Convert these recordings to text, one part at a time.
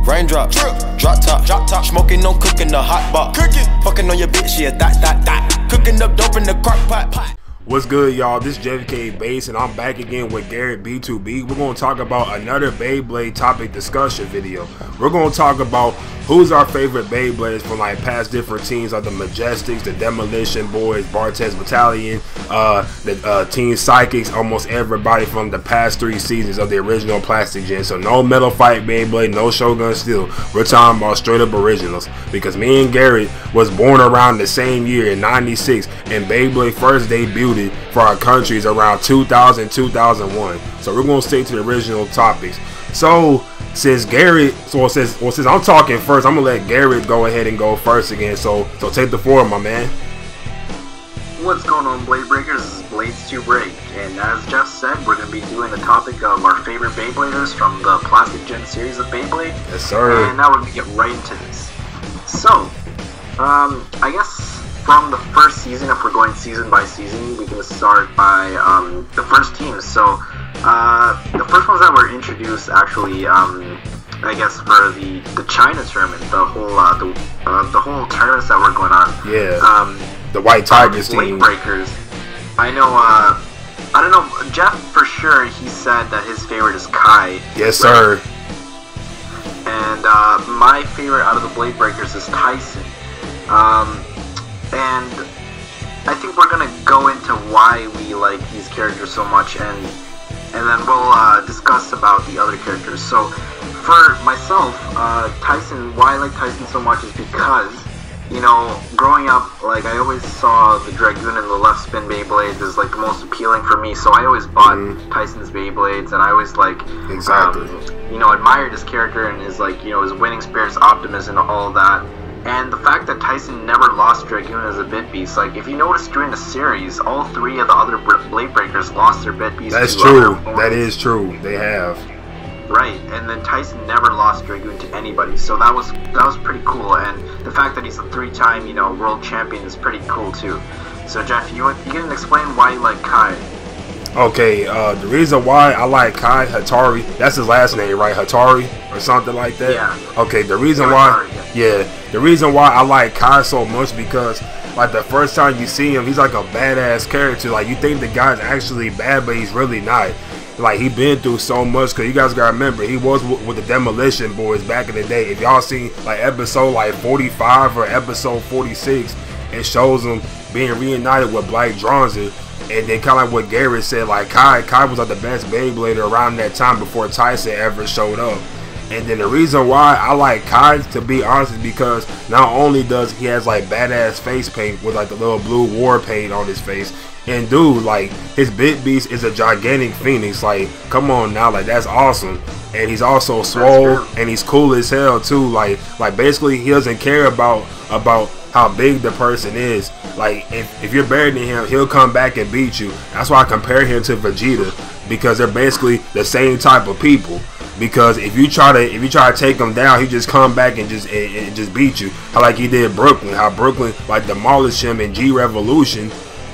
Raindrops, drop top, smoking, no cooking, the hot pot, fucking on your bitch, yeah, that, cooking up dope in the crock pot. What's good, y'all? This is JeffAkABASED, and I'm back again with Garrett B2B. We're going to talk about another Beyblade topic discussion video. We're going to talk about who's our favorite Beyblades from like past different teams, like the Majestics, the Demolition Boys, Bartez Battalion, the Team Psychics, almost everybody from the past 3 seasons of the original Plastic Gen. So no Metal Fight Beyblade, no Shogun Steel. We're talking about straight up originals, because me and Garrett was born around the same year in '96, and Beyblade first debuted for our countries around 2000, 2001. So we're gonna stick to the original topics. So since I'm talking first, I'm gonna let Garrett go ahead and go first again. So take the floor, my man. What's going on, Blade Breakers? This is Blades to Break, and as Jeff said, we're going to be doing the topic of our favorite Beybladers from the Plastic Gen series of Beyblade. Yes, sir. And now we're going to get right into this. So, I guess from the first season, if we're going season by season, we can start by the first teams. So, the first ones that were introduced, actually, I guess for the China tournament, the whole tournaments that were going on. Yeah. The White Tigers team. Blade Breakers. I know. I don't know. Jeff for sure. He said that his favorite is Kai. Yes, sir. And my favorite out of the Blade Breakers is Tyson. And I think we're gonna go into why we like these characters so much, and then we'll discuss about the other characters. So for myself, Tyson. Why I like Tyson so much is because, you know, growing up, like, I always saw the Dragoon and the left spin Beyblades as like the most appealing for me, so I always bought Tyson's Beyblades, and I always like you know, admired his character and his, like, you know, his winning spirits, optimism, and all of that. And the fact that Tyson never lost Dragoon as a bit beast, like, if you notice during the series, all 3 of the other Blade Breakers lost their bit beast. That's true. That is true. They have. Right, and then Tyson never lost Dragoon to anybody, so that was pretty cool. And the fact that he's a 3-time, you know, world champion is pretty cool too. So Jeff, you can explain why you like Kai? Okay, the reason why I like Kai Hatari, that's his last name, right? Hatari or something like that. Yeah. Okay, the reason why, the reason why I like Kai so much, because like the first time you see him, he's like a badass character. Like, you think the guy's actually bad, but he's really not. Like, he been through so much, because you guys gotta remember, he was with the Demolition Boys back in the day. If y'all seen like episode like 45 or episode 46, it shows him being reunited with Black Dronzer. And then kind of like what Garrett said, like Kai was like the best Beyblader around that time before Tyson ever showed up. And then the reason why I like Kai, to be honest, is because not only does he has like badass face paint with like the little blue war paint on his face, and dude, like, his bit beast is a gigantic phoenix. Like, come on now, like, that's awesome. And he's also swole, and he's cool as hell too. Like basically he doesn't care about how big the person is. Like, if you're better than him, he'll come back and beat you. That's why I compare him to Vegeta, because they're basically the same type of people. Because if you try to take him down, he just come back and just beat you. How like he did Brooklyn, how Brooklyn like demolished him in G Revolution,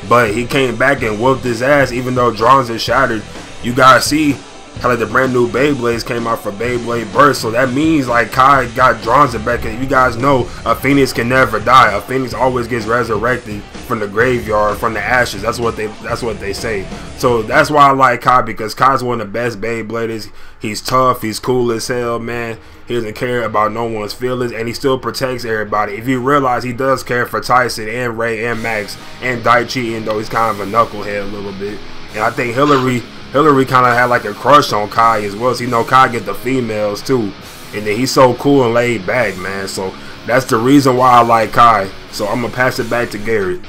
but he came back and whooped his ass even though Dronzer shattered. You guys see how like the brand new Beyblades came out for Beyblade Burst, so that means like Kai got Dronzer back. And you guys know a phoenix can never die. A phoenix always gets resurrected from the graveyard, from the ashes. That's what they say. So that's why I like Kai, because Kai's one of the best Beybladers. He's tough, he's cool as hell, man. He doesn't care about no one's feelings, and he still protects everybody. If you realize, he does care for Tyson and Ray and Max and Daichi, even though he's kind of a knucklehead a little bit. And I think Hillary kind of had like a crush on Kai as well. So, you know, Kai get the females too, and then he's so cool and laid back, man. So that's the reason why I like Kai. So I'm gonna pass it back to Garrett.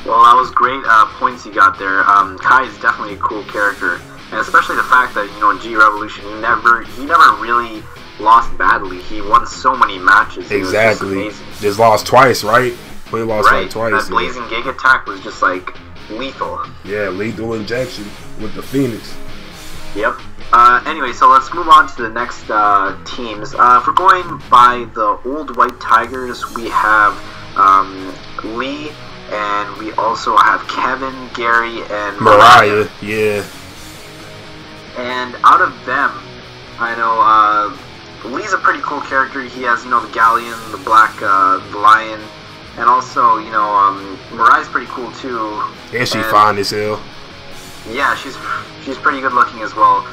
Well, that was great points you got there. Kai is definitely a cool character, and especially the fact that, you know, in G Revolution he never really lost badly. He won so many matches. Exactly. Just lost twice, right? He lost like twice. That Blazing Gig attack was just like lethal. Yeah, lethal injection with the Phoenix. Yep. Anyway, so let's move on to the next teams. If we're going by the old White Tigers, we have Lee, and we also have Kevin, Gary, and Mariah. Yeah. And out of them, I know Lee's a pretty cool character. He has, you know, the galleon, the black, the lion, and also, you know, Mirai's pretty cool too. Yeah, she's fine as hell. Yeah, she's pretty good looking as well.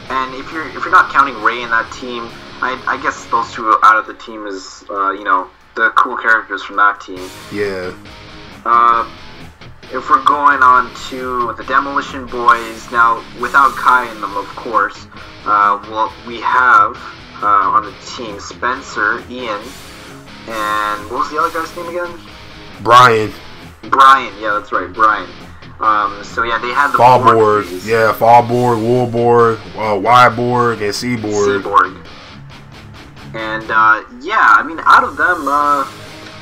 And if you're not counting Ray in that team, I guess those two out of the team is, you know, the cool characters from that team. Yeah. If we're going on to the Demolition Boys, now without Kai in them, of course, well, we have on the team Spencer, Ian, and what was the other guy's name again? Brian. Brian, yeah, that's right, Brian. So yeah, they had the Fallborg, yeah, Fallborg, Woolborg, Yborg, and Seaborg. Seaborg. And yeah, I mean, out of them,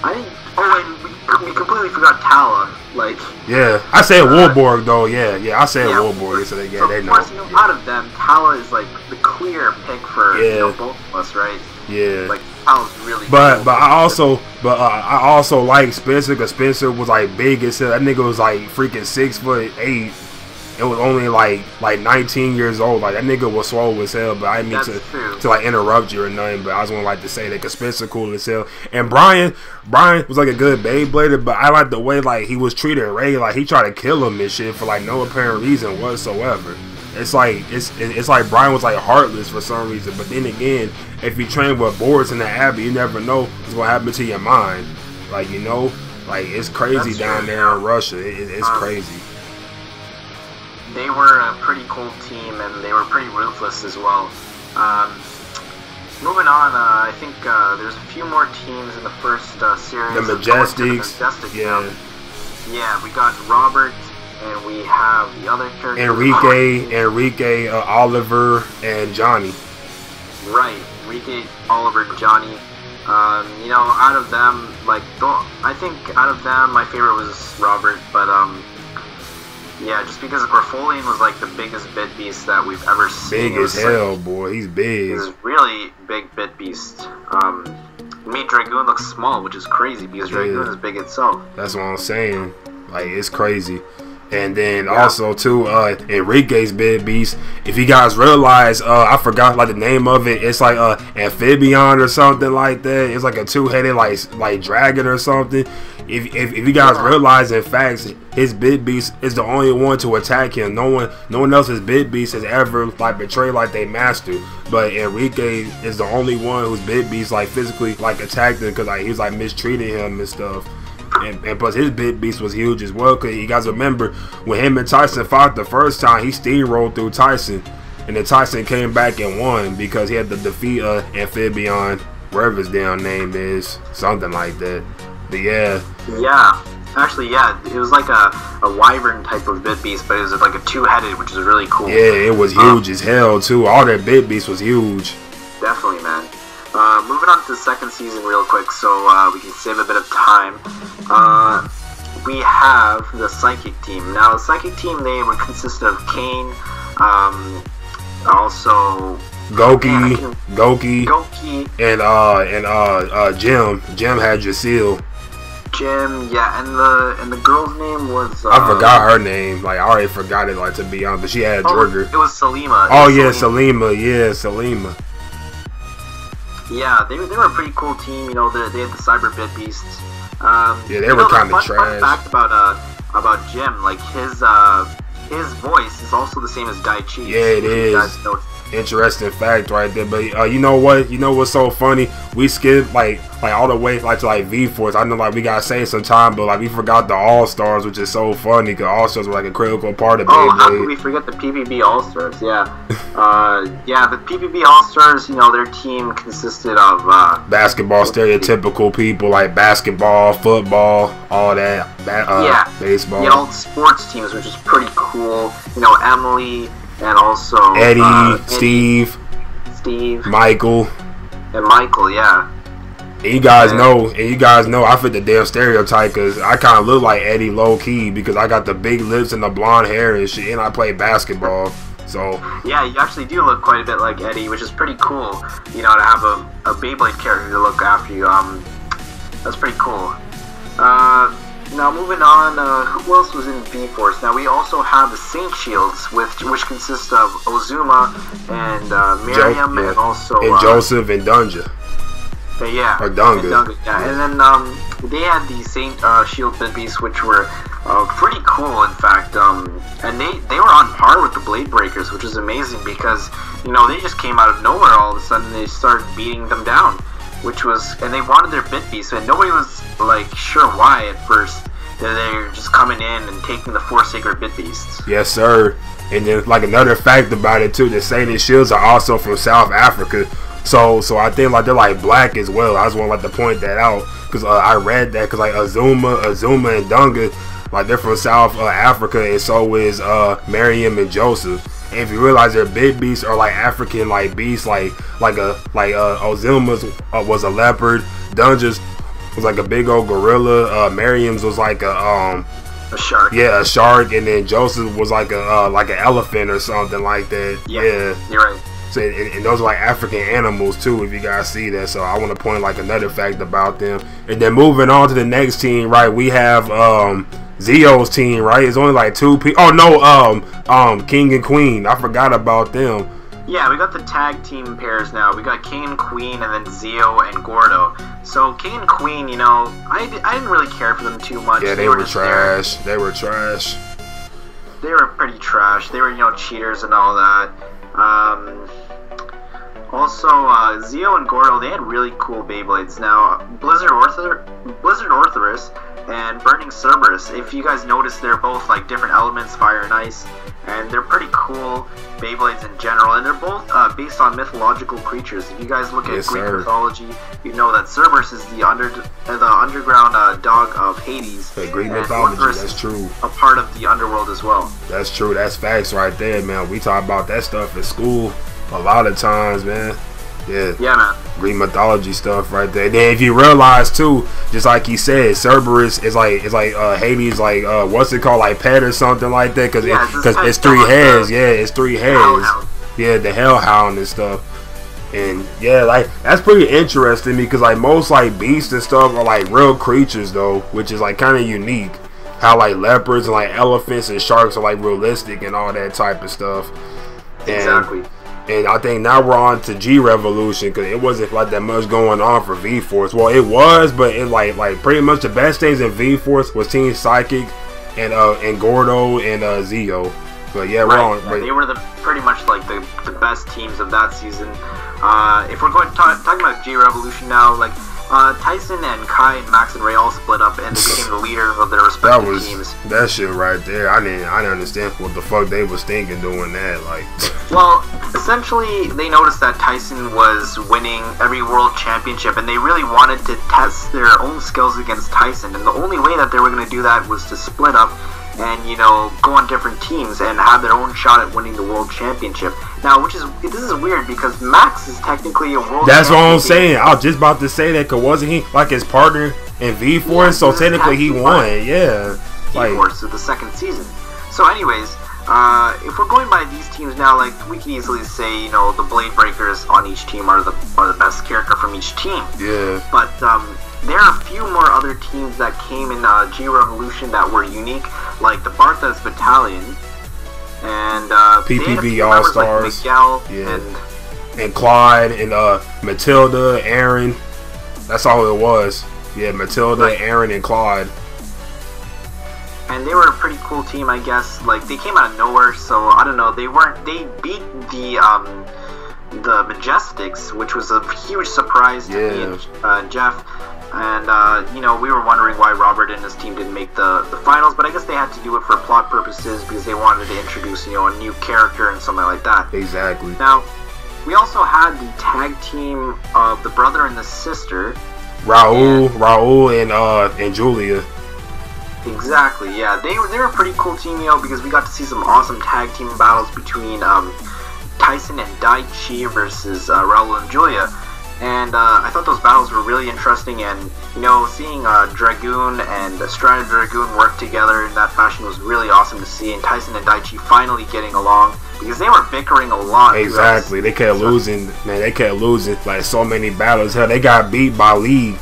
and we completely forgot Tala. Like, yeah, I said Woolborg though. Yeah, I said Woolborg. So yeah, they of know. Course, you know, out of them, Tala is like the clear pick for you know, both of us, right? Yeah. Like, Tala's really. But I also like Spencer, because Spencer was like big as hell. That nigga was like freaking 6'8". It was only like 19 years old. Like, that nigga was swole as hell. But I didn't mean to like interrupt you or nothing. But I just want to like to say that, because Spencer cool as hell. And Brian was like a good Beyblader. But I like the way like he was treating Ray. Like, he tried to kill him and shit for like no apparent reason whatsoever. It's like Brian was like heartless for some reason. But then again, if you train with Boris and the Abbey, you never know what's gonna happen to your mind. Like, you know, like, it's crazy down there in Russia. It's crazy. They were a pretty cool team, and they were pretty ruthless as well. Moving on, I think there's a few more teams in the first series. The Majestics. Yeah. Yeah, we got Robert, and we have the other characters. Enrique, Oliver, and Johnny. Right, Enrique, Oliver, Johnny. You know, out of them, like, I think out of them, my favorite was Robert, but yeah, just because Grafolian was like the biggest bit beast that we've ever seen. Big as hell, boy. He's big. He's really big bit beast. Me, Dragoon looks small, which is crazy because Dragoon is big itself. That's what I'm saying. Like, it's crazy. And then also too, Enrique's big beast. If you guys realize, I forgot like the name of it. It's like amphibian or something like that. It's like a two-headed like dragon or something. If you guys realize, in fact, his big beast is the only one to attack him. No one else's big beast has ever like betrayed like they master. But Enrique is the only one whose big beast like physically like attacked him, because like he was like mistreating him and stuff. And plus his big beast was huge as well, because you guys remember when him and Tyson fought the first time, he steamrolled through Tyson, and then Tyson came back and won because he had to defeat Amphibian, wherever his damn name is, something like that. But yeah, actually, it was like a wyvern type of bit beast, but it was like a two-headed, which is really cool. Yeah, it was huge as hell too. All that bit beast was huge. Definitely, man. Moving on to the second season real quick, so we can save a bit of time. We have the Psychic team. Now, the Psychic team, they would consist of Kane, also Goki, and Jim. Jim had Jacil. Jim, yeah, and the girl's name was I forgot her name. Like, I already forgot it. Like, to be honest, but she had a trigger. It was Salima. Salima. Yeah, Salima. Yeah, they were a pretty cool team. You know, they had the Cyber Bit Beasts. Yeah, they were kind of trash. Fun fact about Jim, like his voice is also the same as Daichi. Yeah, it is. Interesting fact right there. But you know what? You know what's so funny? We skipped like all the way like to like V-Force. I know like we gotta save some time, but like we forgot the All-Stars, which is so funny because All-Stars were like a critical part of Beyblade. How could we forget the PPB All-Stars? Yeah. Yeah, the PPB All-Stars, you know, their team consisted of basketball stereotypical people like basketball, football, all that. Baseball. Yeah, all the sports teams, which is pretty cool. You know, Emily. And also Eddie, Steve, Michael, yeah. And you guys know, I fit the damn stereotype because I kind of look like Eddie low key because I got the big lips and the blonde hair and shit, and I play basketball. So yeah, you actually do look quite a bit like Eddie, which is pretty cool. You know, to have a Beyblade character to look after you. That's pretty cool. Now moving on, who else was in V-Force? Now we also have the Saint Shields, which consists of Ozuma and Miriam, and also Joseph and Dunja. Yeah, or Dunga. Yeah, and then they had the Saint Shield Bit Beasts, which were pretty cool, in fact. And they were on par with the Blade Breakers, which is amazing because they just came out of nowhere all of a sudden. They started beating them down, and they wanted their Bit Beasts, and nobody was like sure why at first. They're just coming in and taking the 4 sacred Bit Beasts. Yes, sir. And then like another fact about it too, the Saint and Shields are also from South Africa. So I think like they're like black as well. I just want like to point that out because I read that because like Azuma and Dunga, like they're from South Africa, and so is Miriam and Joseph. And if you realize their Big Beasts are like African like beasts, like Ozuma's was a leopard, Dunja's was like a big old gorilla, Miriam's was like a shark. Yeah, a shark, and then Joseph was like an elephant or something like that. Yeah, you're right. So, and those are like African animals too, if you guys see that. So I want to point like another fact about them. And then moving on to the next team, right? We have Zio's team, right? It's only like 2 people. Oh no, King and Queen. I forgot about them. Yeah, we got the tag team pairs now. We got King and Queen, and then Zio and Gordo. So King and Queen, I didn't really care for them too much. Yeah, they were trash. They were trash. They were pretty trash. They were cheaters and all that. Also, Zio and Gordo, they had really cool Beyblades. Now, Blizzard Ortherus and Burning Cerberus, if you guys notice, they're both like different elements, fire and ice, and they're pretty cool Beyblades in general, and they're both based on mythological creatures. If you guys look at Greek mythology, you know that Cerberus is the underground dog of Hades. The Greek mythology, that's true. A part of the underworld as well. That's true. That's facts right there, man. We talk about that stuff at school a lot of times, man. Yeah, man. Greek mythology stuff right there. Then if you realize too, just like he said, Cerberus is like Hades, like what's it called, like pet or something like that, because it's 3 heads. Yeah, it's 3 heads. Yeah, the Hellhound and stuff. And yeah, like that's pretty interesting because like most like beasts and stuff are like real creatures though, which is like kind of unique. How like leopards and like elephants and sharks are like realistic and all that type of stuff. Exactly. And I think now we're on to G Revolution because it wasn't like that much going on for V-Force. Well, it was, but it like pretty much the best things in V-Force was Team Psychic and Gordo and Zio. But yeah, they were pretty much like the best teams of that season. If we're going to talking about G Revolution now, like Tyson and Kai and Max and Ray all split up and they became the leaders of their respective teams. That shit right there. I didn't understand what the fuck they was thinking doing that. Like, well, essentially they noticed that Tyson was winning every world championship and they really wanted to test their own skills against Tyson. And the only way that they were going to do that was to split up and go on different teams and have their own shot at winning the world championship. Now, this is weird because Max is technically a world. That's what I'm saying. I was just about to say that because wasn't he like his partner in V-Force? Yeah, so technically he won. Yeah, V-Force of the second season. So, anyways, if we're going by these teams now, like we can easily say, the Blade Breakers on each team are the best character from each team. Yeah. But there are a few more other teams that came in G Revolution that were unique, like the Barthas Battalion. And PPB All Stars, like Miguel, and Clyde and Matilda, Aaron. That's all it was. Yeah, Matilda, Aaron, and Clyde. And they were a pretty cool team, I guess. Like they came out of nowhere, so I don't know. They beat the Majestics, which was a huge surprise to me and Jeff. And, we were wondering why Robert and his team didn't make the finals, but I guess they had to do it for plot purposes because they wanted to introduce, a new character and something like that. Exactly. Now, we also had the tag team of the brother and the sister. Raul and Julia. Exactly, yeah. They were a pretty cool team, because we got to see some awesome tag team battles between Tyson and Daichi versus Raul and Julia. And I thought those battles were really interesting, and seeing Dragoon and Stranded Dragoon work together in that fashion was really awesome to see. And Tyson and Daichi finally getting along because they were bickering a lot. Exactly, they kept losing, man. They kept losing like so many battles. Hell, they got beat by Lee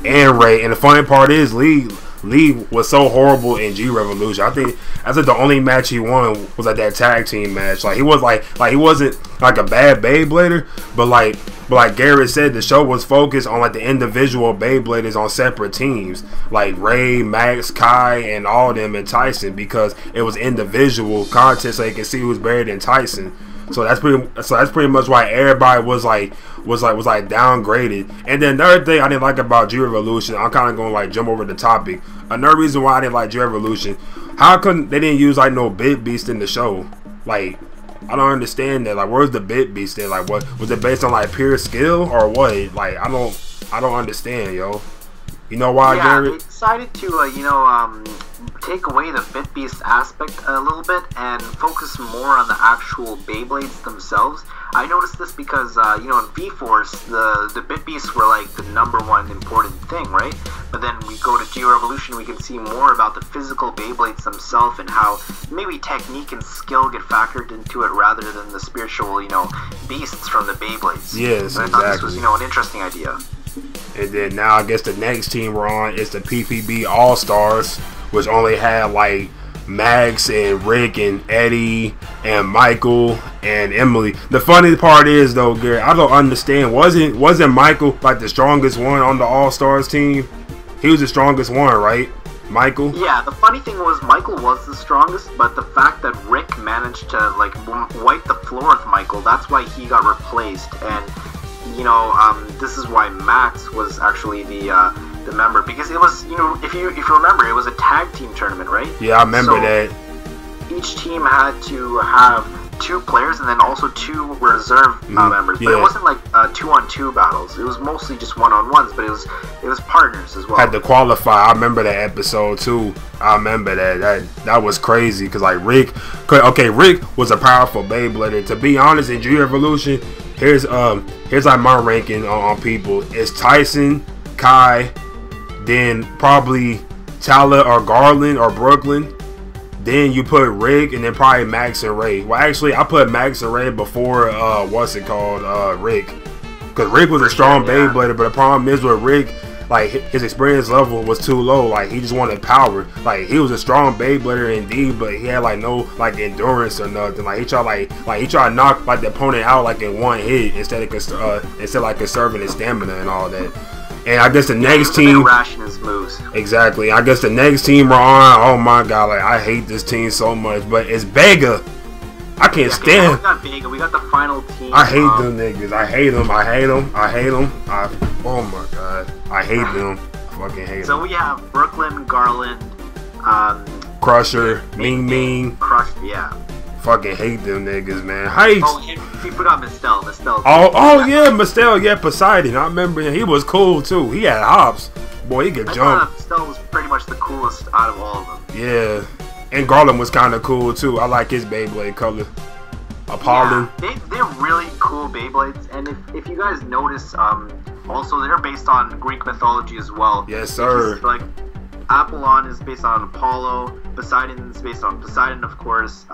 and Ray. And the funny part is, Lee Lee was so horrible in G Revolution. I think that's like the only match he won was like that tag team match. Like he was like he wasn't like a bad Beyblader, but like Garrett said, the show was focused on like the individual Beybladers on separate teams, like Ray, Max, Kai, and all of them, and Tyson, because it was individual content, so you can see who's better than Tyson. So that's pretty much why everybody was downgraded. And then another thing I didn't like about G Revolution, I'm kind of going to like jump over the topic. Another reason why I didn't like G Revolution, how come they didn't use like no Bit Beast in the show? Like, I don't understand that. Like, where's the Bit Beast there? Like, what was it based on, like pure skill or what? Like, I don't understand, yo. You know why, Garrett? They decided to take away the Bit Beast aspect a little bit and focus more on the actual Beyblades themselves. I noticed this because in V-Force the Bit Beasts were like the #1 important thing, right? But then we go to G Revolution, we can see more about the physical Beyblades themselves and how maybe technique and skill get factored into it rather than the spiritual, beasts from the Beyblades. Yes, so I thought this was, an interesting idea. And then now I guess the next team we're on is the PPB All Stars, which only had like Max and Rick and Eddie and Michael and Emily. The funny part is though, Gary, I don't understand. Wasn't Michael like the strongest one on the All Stars team? He was the strongest one, right? Michael? Yeah, the funny thing was Michael was the strongest, but the fact that Rick managed to like wipe the floor with Michael, that's why he got replaced. And this is why Max was actually the member, because it was, if you remember, it was a tag team tournament, right? Yeah, I remember that. Each team had to have 2 players and then also 2 reserve members, but it wasn't like 2-on-2 battles. It was mostly just 1-on-1s, but it was partners as well. Had to qualify. I remember that episode too. I remember that was crazy because like Rick was a powerful Beyblader. To be honest, in G Revolution, here's like my ranking on people. It's Tyson, Kai, then probably Tala or Garland or Brooklyn. Then you put Rick, and then probably Max and Ray. Well, actually, I put Max and Ray before Rick, because Rick was a strong Beyblader. But the problem is with Rick, like his experience level was too low. Like he just wanted power. Like he was a strong Beyblader indeed, but he had like no like endurance or nothing. Like he tried to knock like the opponent out like in one hit instead of conserving his stamina and all that. And I guess the next team, ration his moves. Exactly. I guess the next team we're on, oh my god, like I hate this team so much, but it's Vega. I can't stand. We got Vega. We got the final team. I hate them niggas. I hate them. Oh my god, I hate them. I fucking hate them. So we have Brooklyn, Garland, Crusher, Ming. Crusher, yeah. Fucking hate them niggas, man. He put on Mistel. Oh yeah, Mistel. Yeah, Poseidon. I remember him. He was cool too. He had hops. Boy, he could jump. Mistel was pretty much the coolest out of all of them. Yeah, and Garland was kind of cool too. I like his Beyblade color. Apollon. Yeah, they're really cool Beyblades, and if you guys notice, also they're based on Greek mythology as well. Yes, sir. Like Apollon is based on Apollo. Poseidon is based on Poseidon, of course.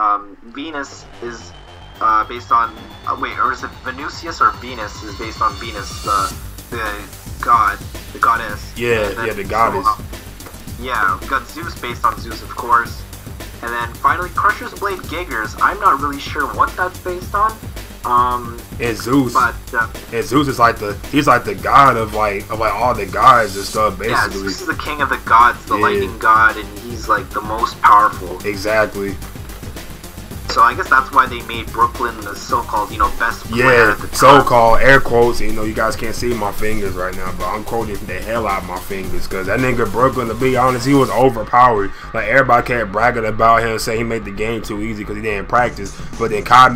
Venus is based on or is it Venusius or Venus is based on Venus, the goddess. Yeah, the goddess. Yeah, we got Zeus based on Zeus, of course. And then finally, Crusher's Blade Giggers. I'm not really sure what that's based on. And Zeus. But and Zeus is like he's like the god of like all the gods and stuff, basically. Yeah, Zeus is the king of the gods, the lightning god, and he's like the most powerful. Exactly. So I guess that's why they made Brooklyn the so-called, best player at the time. So-called air quotes. You guys can't see my fingers right now, but I'm quoting the hell out of my fingers because that nigga Brooklyn, to be honest, he was overpowered. Like everybody kept bragging about him, saying he made the game too easy because he didn't practice. But then Kai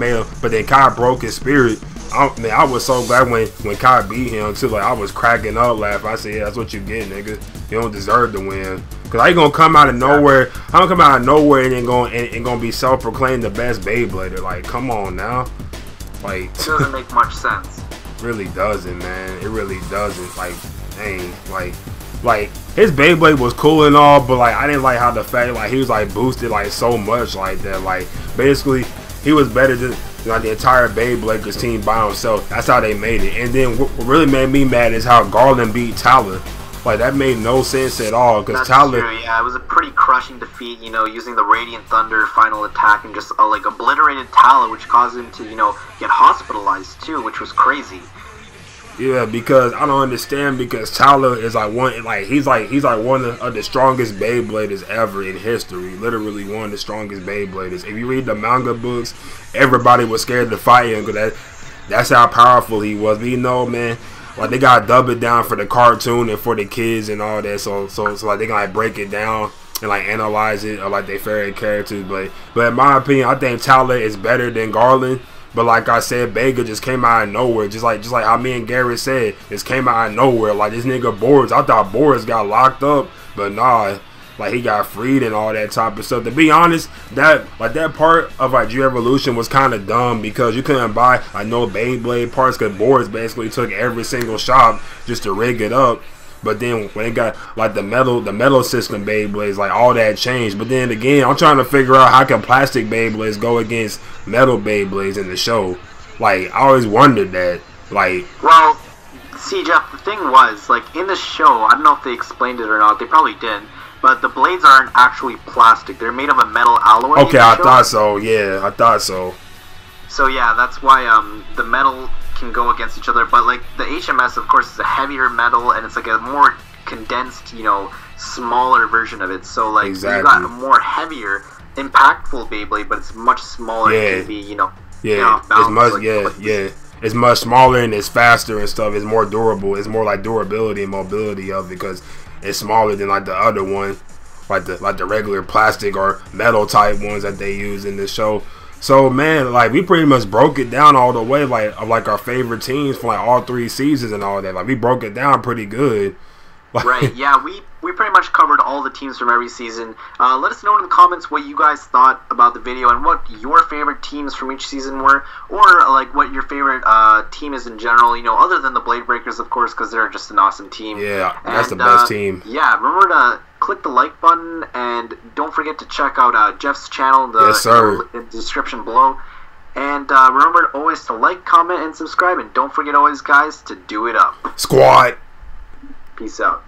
broke his spirit. I was so glad when Kai beat him too. Like I was cracking up laughing. I said, yeah, that's what you get, nigga. You don't deserve to win. Cause how you gonna come out of nowhere? How gonna come out of nowhere and then gonna be self-proclaimed the best Beyblader? Like, come on now. Like, it doesn't make much sense. Really doesn't, man. It really doesn't. Like, dang, like his Beyblade was cool and all, but like I didn't like how the fact like he was like boosted like so much like that. Like basically he was better than like the entire Beybladers team by himself. That's how they made it. And then what really made me mad is how Garland beat Tala. Like, that made no sense at all. Because That's Tyler, true, yeah. It was a pretty crushing defeat, you know, using the Radiant Thunder final attack and just, like, obliterated Tala, which caused him to, you know, get hospitalized, too, which was crazy. yeah, because I don't understand, because Tyler is like he's like one of the strongest Beybladers ever in history. Literally one of the strongest Beybladers. If you read the manga books, everybody was scared to fight him because that's how powerful he was. But you know, man, like they gotta dub it down for the cartoon and for the kids and all that. So like they can like break it down and like analyze it or like their favorite characters. But in my opinion, I think Tyler is better than Garland. But like I said, Vega just came out of nowhere. Just like how me and Garrett said, just came out of nowhere. Like this nigga Boris, I thought Boris got locked up, but nah, like he got freed and all that type of stuff. To be honest, that part of like G-Evolution was kind of dumb because you couldn't buy no Beyblade parts because Boris basically took every single shop just to rig it up. But then when it got like the metal system Beyblades, like all that changed. But then again, I'm trying to figure out how can plastic Beyblades go against metal Beyblades in the show. Like I always wondered that. Like, well, see, Jeff, the thing was, like in the show, I don't know if they explained it or not. They probably didn't. But the blades aren't actually plastic. They're made of a metal alloy. Okay, I thought so. Yeah, I thought so. So yeah, that's why the metal can go against each other, but like the HMS, of course, is a heavier metal, and it's like a more condensed, you know, smaller version of it. So like exactly. You got a more heavier, impactful Beyblade, but it's much smaller. Yeah. It can be, you know, it's much, like, it's much smaller and it's faster and stuff. It's more durable. It's more like durability and mobility of it because it's smaller than like the other one, like the regular plastic or metal type ones that they use in this show. So man, like we pretty much broke it down all the way, like of like our favorite teams from like all 3 seasons and all that. Like we broke it down pretty good. Right, yeah, we pretty much covered all the teams from every season. Let us know in the comments what you guys thought about the video and what your favorite teams from each season were, or like what your favorite team is in general, you know, other than the Blade Breakers, of course, because they're just an awesome team. Yeah, that's the best team. Yeah, remember to click the like button, and don't forget to check out Jeff's channel in the description below. And remember always to like, comment, and subscribe, and don't forget always, guys, to do it up. Squad! Peace out.